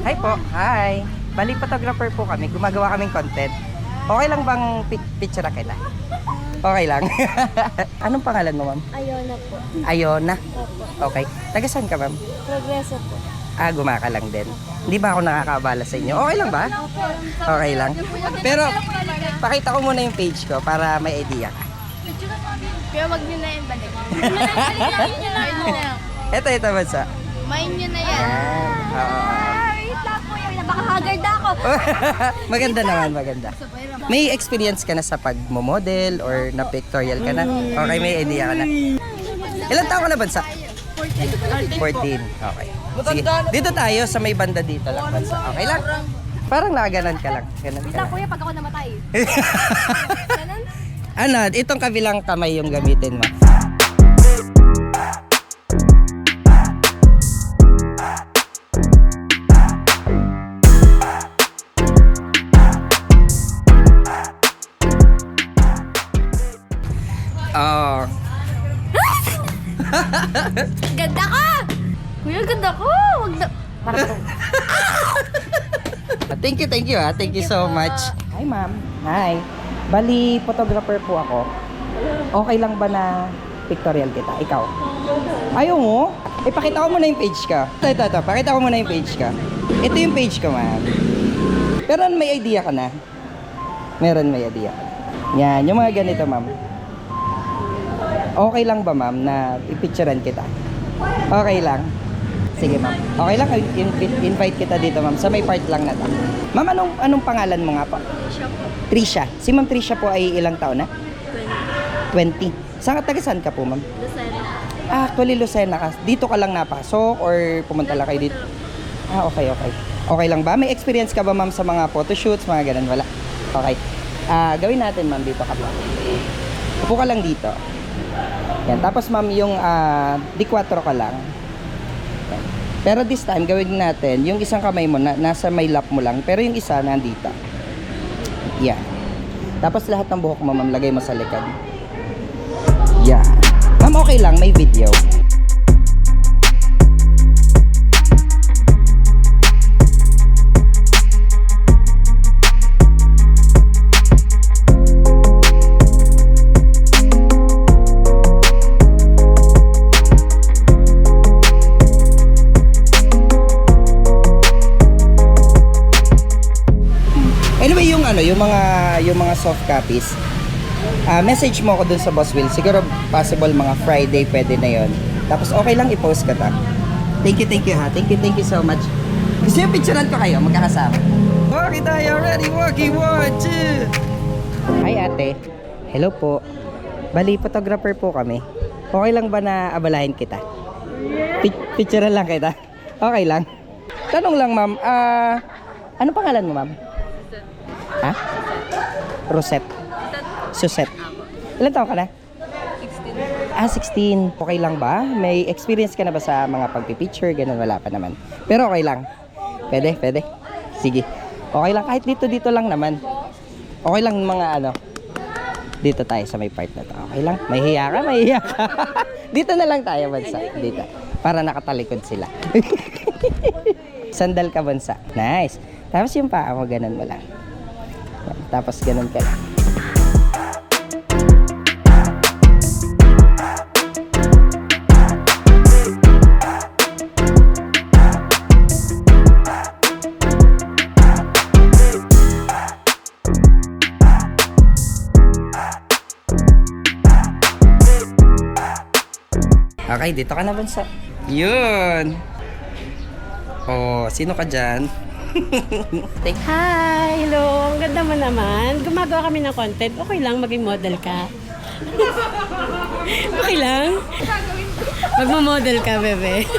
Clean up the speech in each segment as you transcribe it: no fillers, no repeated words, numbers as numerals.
Hi po, hi. Bali photographer po kami, gumagawa kaming content. Okay lang bang picture kita? Okay lang. Anong pangalan mo, ma'am? Ayona po. Ayona. Opo. Okay. Taga saan ka, ma'am? Progreso po. Gumaka lang din. Hindi ba ako nakakabala sa inyo? Okay lang ba? Okay lang. Pero, pakita ko muna yung page ko para may idea ka. Pero wag nyo na yan balik. Ito, bansa. Main nyo na yan. Oo. Wait lang po yun. Baka haggard ako. Maganda naman, maganda. May experience ka na sa pagmo-model or na pictorial ka na? Okay, may idea ka na. Ilan taon ka na, bansa? 14. Okay. Sige. Dito tayo sa may banda dito lang, bansa. Okay lang? Parang nakaganan ka lang. Ganan ka lang. Kuya, pag ako namatay. Ano, itong kabilang kamay yung gamitin mo. Oh. Ganda ka! Kuya, ganda ko! Wag na... Thank you ha. Thank you so much. Hi ma'am. Hi. Bali, photographer po ako. Okay lang ba na pictorial kita? Ikaw? Ayaw mo? Pakita ko muna yung page ka. Ito. Pakita ko muna yung page ka. Ito yung page ko, ma'am. Pero may idea ka na? Meron may idea ka na. Yan, yung mga ganito, ma'am. Okay lang ba, ma'am, na ipicturean kita? Okay lang. Sige, ma'am. Okay lang, invite kita dito, ma'am. Sa may part lang na to. Ma'am, anong pangalan mo nga po? Trisha. Si Ma'am Trisha po ay ilang taon na? 20. Taga saan ka po, ma'am? Lucena. Actually, Lucena ka. Dito ka lang napasok or pumunta lang kayo dito? Okay. Okay lang ba? May experience ka ba, ma'am, sa mga photoshoots, mga ganun? Wala. Okay. Gawin natin, ma'am, dito ka po. Upo ka lang dito. Yan. Tapos, ma'am, yung D4 ka lang. Yan. Pero this time, gawin natin, yung isang kamay mo, nasa may lap mo lang, pero yung isa, nandito. Yan. Tapos, lahat ng buhok mo, ma'am, lagay mo sa likod. Yan. Ma'am, okay lang, may video. Anyway, yung mga soft copies, message mo ako dun sa Boss Will. Siguro possible mga Friday pwede na yon. Tapos okay lang i-post ka ta. Thank you ha. Thank you so much. Gusto yung picturean ko kayo, magkakasama. Okay tayo, ready, walking, 1, 2. Hi ate. Hello po. Bali, photographer po kami. Okay lang ba na abalahin kita? Picturean lang kita? Okay lang. Tanong lang, ma'am. Ano pangalan mo, ma'am? Ha? Rosette. Susette. Ilan taon ka na? 16. 16. Okay lang ba? May experience ka na ba sa mga pagpipicture? Ganun, wala pa naman. Pero okay lang. Pwede. Sige. Okay lang. Kahit dito lang naman. Okay lang mga dito tayo sa may part na to. Okay lang. Mahihiya ka. Dito na lang tayo, bansa. Dito. Para nakatalikod sila. Sandal ka, bansa. Nice. Tapos yung paa mo, ganun mo lang. Tapos ganun ka lang. Okay, dito ka na, bansa. Yun. Oh, sino ka dyan? Hi! Hello! Ang ganda mo naman. Gumagawa kami ng content. Okay lang maging model ka. Okay lang? Magmo-model ka, bebe.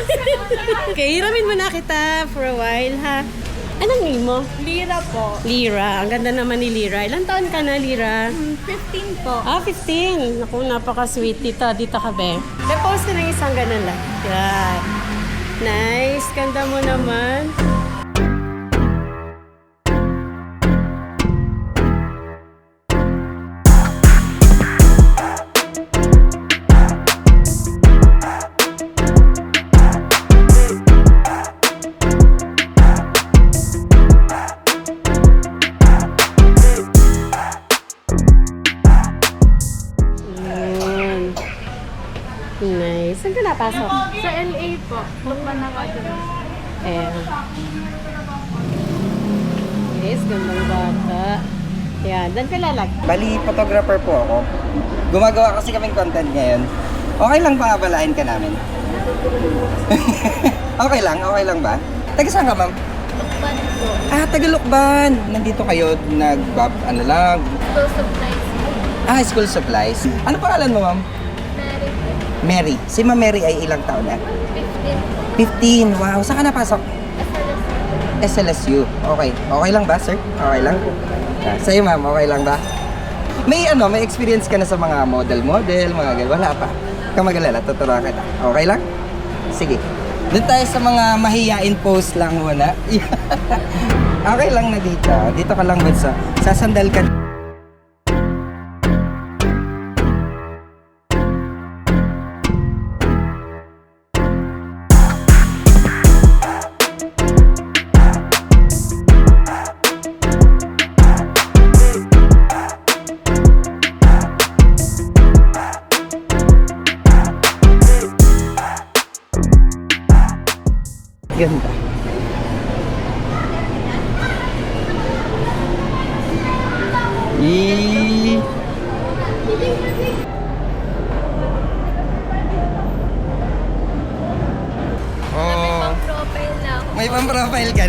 Okay, hiramin mo na kita for a while, ha? Anong name mo? Lira po. Lira. Ang ganda naman ni Lira. Ilang taon ka na, Lira? 15 po. 15. Naku, napaka-sweet. Dito ka, be. Post ka ng isang ganun lang. Yan. Nice. Ganda mo naman. Ayan. Yes, gandang bata. Yan, dan ka lalag. Bali, photographer po ako. Gumagawa kasi kaming content ngayon. Okay lang ba abalahin ka namin? Okay lang ba? Taga saan ka, ma'am? Tukban po. Ah, taga Lukban. Nandito kayo, ano lang. School supplies. School supplies. Ano pangalan mo, ma'am? Mary po. Mary. Si Ma'am Mary ay ilang taon na? 15 po. 15. Wow, saan ka napasok? SLSU. Okay. Okay lang ba, sir? Okay lang? Sa'yo, ma'am, okay lang ba? May experience ka na sa mga model, mga ganyan. Wala pa. Kamagalala, tuturuan kita. Okay lang? Sige. Doon tayo sa mga mahiyain post lang muna. Okay lang na dito. Dito ka lang sa sasandal ka. Ganda.